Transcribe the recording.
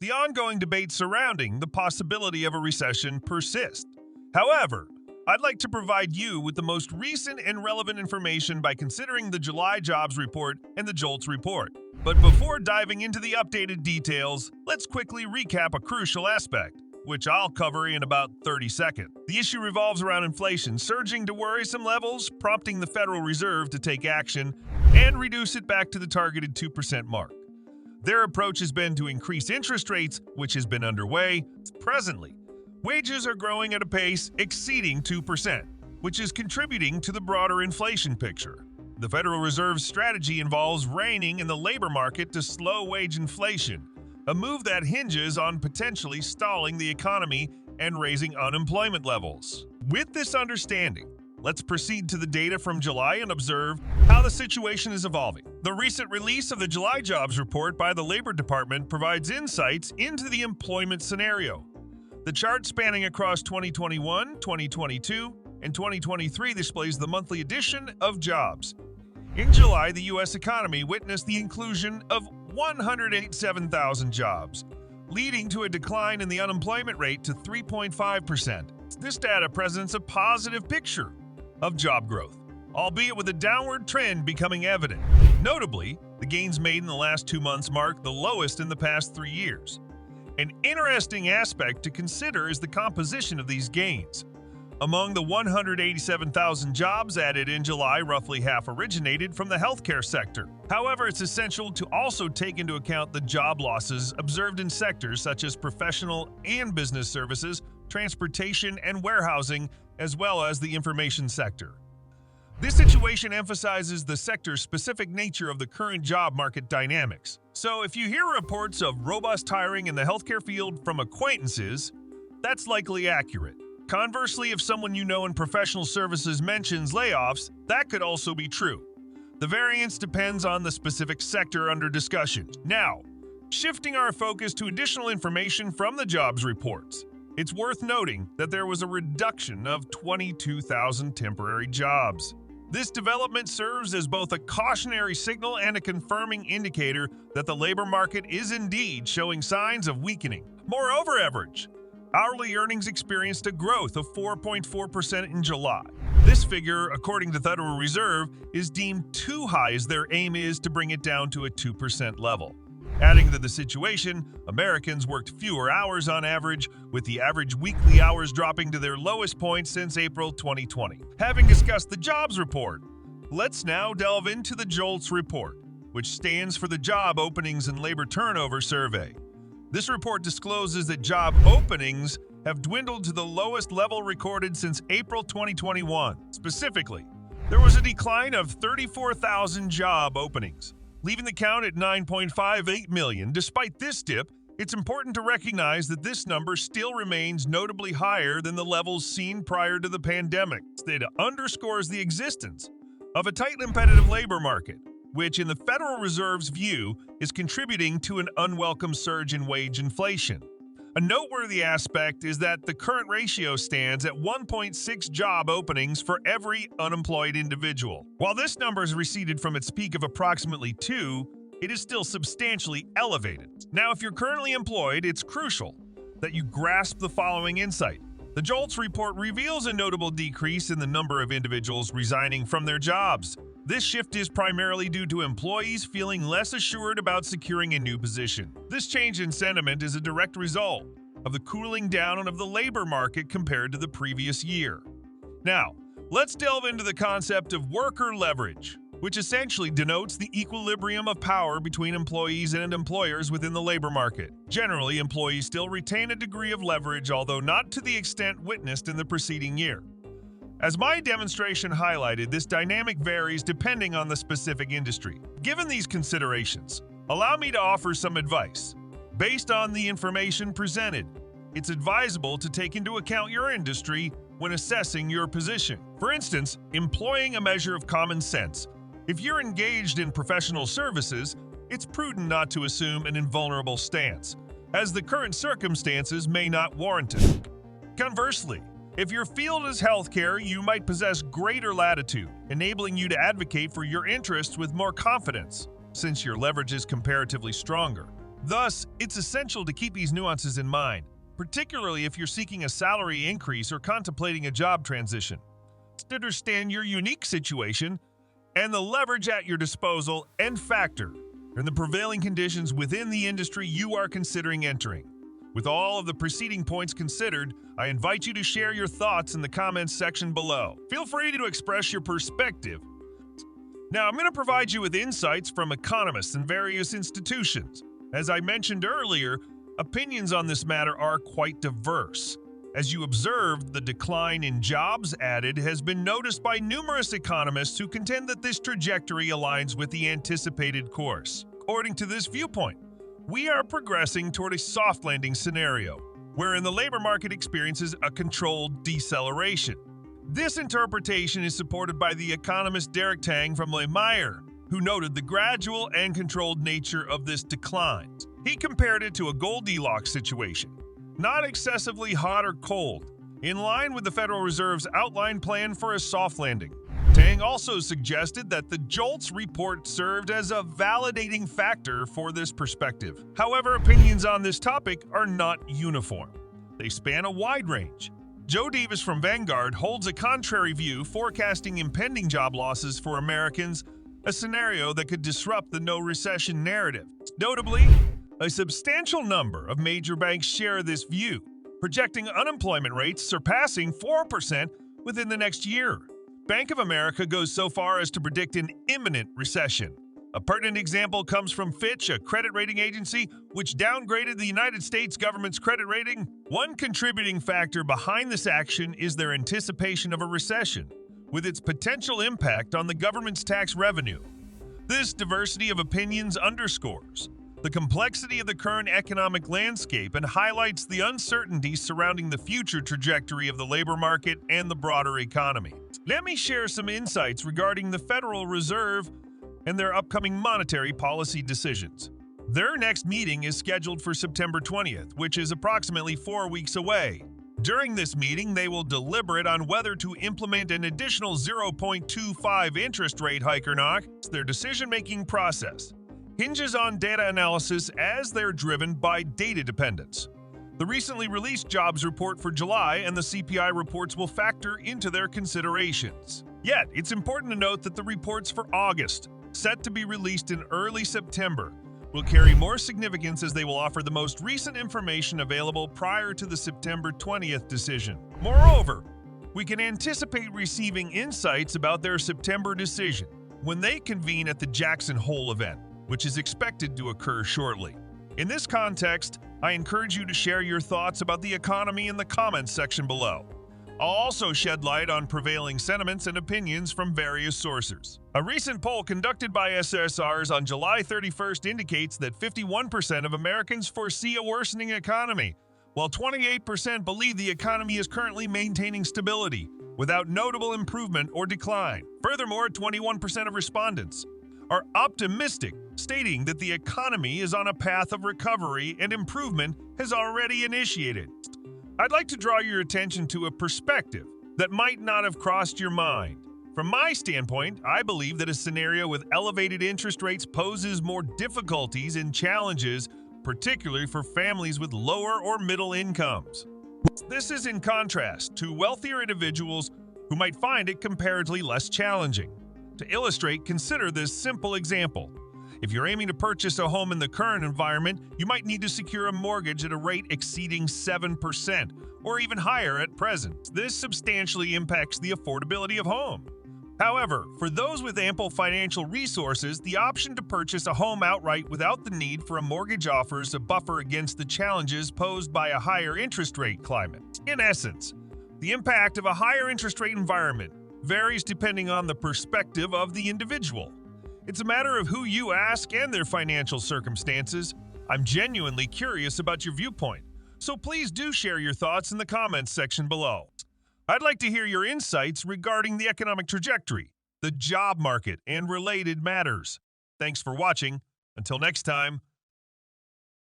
the ongoing debate surrounding the possibility of a recession persists. However, I'd like to provide you with the most recent and relevant information by considering the July jobs report and the JOLTS report. But before diving into the updated details, let's quickly recap a crucial aspect, which I'll cover in about 30 seconds. The issue revolves around inflation surging to worrisome levels, prompting the Federal Reserve to take action and reduce it back to the targeted 2% mark. Their approach has been to increase interest rates, which has been underway. Presently, wages are growing at a pace exceeding 2%, which is contributing to the broader inflation picture. The Federal Reserve's strategy involves reining in the labor market to slow wage inflation, a move that hinges on potentially stalling the economy and raising unemployment levels. With this understanding, let's proceed to the data from July and observe how the situation is evolving. The recent release of the July jobs report by the Labor Department provides insights into the employment scenario. The chart spanning across 2021, 2022, and 2023 displays the monthly addition of jobs. In July, the U.S. economy witnessed the inclusion of 187,000 jobs, leading to a decline in the unemployment rate to 3.5%. This data presents a positive picture of job growth, albeit with a downward trend becoming evident. Notably, the gains made in the last 2 months mark the lowest in the past 3 years. An interesting aspect to consider is the composition of these gains. Among the 187,000 jobs added in July, roughly half originated from the healthcare sector. However, it's essential to also take into account the job losses observed in sectors such as professional and business services, transportation and warehousing, as well as the information sector. This situation emphasizes the sector-specific nature of the current job market dynamics. So if you hear reports of robust hiring in the healthcare field from acquaintances, that's likely accurate. Conversely, if someone you know in professional services mentions layoffs, that could also be true. The variance depends on the specific sector under discussion. Now, shifting our focus to additional information from the jobs reports. It's worth noting that there was a reduction of 22,000 temporary jobs. This development serves as both a cautionary signal and a confirming indicator that the labor market is indeed showing signs of weakening. Moreover, hourly earnings experienced a growth of 4.4% in July. This figure, according to the Federal Reserve, is deemed too high as their aim is to bring it down to a 2% level. Adding to the situation, Americans worked fewer hours on average, with the average weekly hours dropping to their lowest point since April 2020. Having discussed the jobs report, let's now delve into the JOLTS report, which stands for the Job Openings and Labor Turnover Survey. This report discloses that job openings have dwindled to the lowest level recorded since April 2021. Specifically, there was a decline of 34,000 job openings, leaving the count at 9.58 million. Despite this dip, it's important to recognize that this number still remains notably higher than the levels seen prior to the pandemic. This data underscores the existence of a tight competitive labor market, which in the Federal Reserve's view is contributing to an unwelcome surge in wage inflation. A noteworthy aspect is that the current ratio stands at 1.6 job openings for every unemployed individual. While this number has receded from its peak of approximately 2, it is still substantially elevated. Now, if you're currently employed, it's crucial that you grasp the following insight. The JOLTS report reveals a notable decrease in the number of individuals resigning from their jobs. This shift is primarily due to employees feeling less assured about securing a new position. This change in sentiment is a direct result of the cooling down of the labor market compared to the previous year. Now, let's delve into the concept of worker leverage, which essentially denotes the equilibrium of power between employees and employers within the labor market. Generally, employees still retain a degree of leverage, although not to the extent witnessed in the preceding year. As my demonstration highlighted, this dynamic varies depending on the specific industry. Given these considerations, allow me to offer some advice. Based on the information presented, it's advisable to take into account your industry when assessing your position. For instance, employing a measure of common sense. If you're engaged in professional services, it's prudent not to assume an invulnerable stance, as the current circumstances may not warrant it. Conversely, if your field is healthcare, you might possess greater latitude, enabling you to advocate for your interests with more confidence, since your leverage is comparatively stronger. Thus, it's essential to keep these nuances in mind, particularly if you're seeking a salary increase or contemplating a job transition. To understand your unique situation and the leverage at your disposal and factor in the prevailing conditions within the industry you are considering entering. With all of the preceding points considered, I invite you to share your thoughts in the comments section below. Feel free to express your perspective. Now, I'm going to provide you with insights from economists in various institutions. As I mentioned earlier, opinions on this matter are quite diverse. As you observed, the decline in jobs added has been noticed by numerous economists who contend that this trajectory aligns with the anticipated course. According to this viewpoint, we are progressing toward a soft landing scenario, wherein the labor market experiences a controlled deceleration. This interpretation is supported by the economist Derek Tang from Meyer, who noted the gradual and controlled nature of this decline. He compared it to a Goldilocks situation, not excessively hot or cold, in line with the Federal Reserve's outlined plan for a soft landing. Tang also suggested that the JOLTS report served as a validating factor for this perspective. However, opinions on this topic are not uniform. They span a wide range. Joe Davis from Vanguard holds a contrary view, forecasting impending job losses for Americans, a scenario that could disrupt the no recession narrative. Notably, a substantial number of major banks share this view, projecting unemployment rates surpassing 4% within the next year. Bank of America goes so far as to predict an imminent recession. A pertinent example comes from Fitch, a credit rating agency, which downgraded the United States government's credit rating. One contributing factor behind this action is their anticipation of a recession, with its potential impact on the government's tax revenue. This diversity of opinions underscores the complexity of the current economic landscape and highlights the uncertainty surrounding the future trajectory of the labor market and the broader economy. Let me share some insights regarding the Federal Reserve and their upcoming monetary policy decisions. Their next meeting is scheduled for September 20th, which is approximately 4 weeks away. During this meeting, they will deliberate on whether to implement an additional 0.25 interest rate hike or not. Their decision-making process hinges on data analysis as they're driven by data dependence. The recently released jobs report for July and the CPI reports will factor into their considerations. Yet, it's important to note that the reports for August, set to be released in early September, will carry more significance as they will offer the most recent information available prior to the September 20th decision. Moreover, we can anticipate receiving insights about their September decision when they convene at the Jackson Hole event, which is expected to occur shortly. In this context, I encourage you to share your thoughts about the economy in the comments section below. I'll also shed light on prevailing sentiments and opinions from various sources. A recent poll conducted by SSRs on July 31st indicates that 51% of Americans foresee a worsening economy, while 28% believe the economy is currently maintaining stability, without notable improvement or decline. Furthermore, 21% of respondents are optimistic, stating that the economy is on a path of recovery and improvement has already initiated. I'd like to draw your attention to a perspective that might not have crossed your mind. From my standpoint, I believe that a scenario with elevated interest rates poses more difficulties and challenges, particularly for families with lower or middle incomes. This is in contrast to wealthier individuals who might find it comparatively less challenging. To illustrate, consider this simple example. If you're aiming to purchase a home in the current environment, you might need to secure a mortgage at a rate exceeding 7% or even higher at present. This substantially impacts the affordability of home. However, for those with ample financial resources, the option to purchase a home outright without the need for a mortgage offers a buffer against the challenges posed by a higher interest rate climate. In essence, the impact of a higher interest rate environment varies depending on the perspective of the individual. It's a matter of who you ask and their financial circumstances. I'm genuinely curious about your viewpoint, so please do share your thoughts in the comments section below. I'd like to hear your insights regarding the economic trajectory, the job market, and related matters. Thanks for watching. Until next time,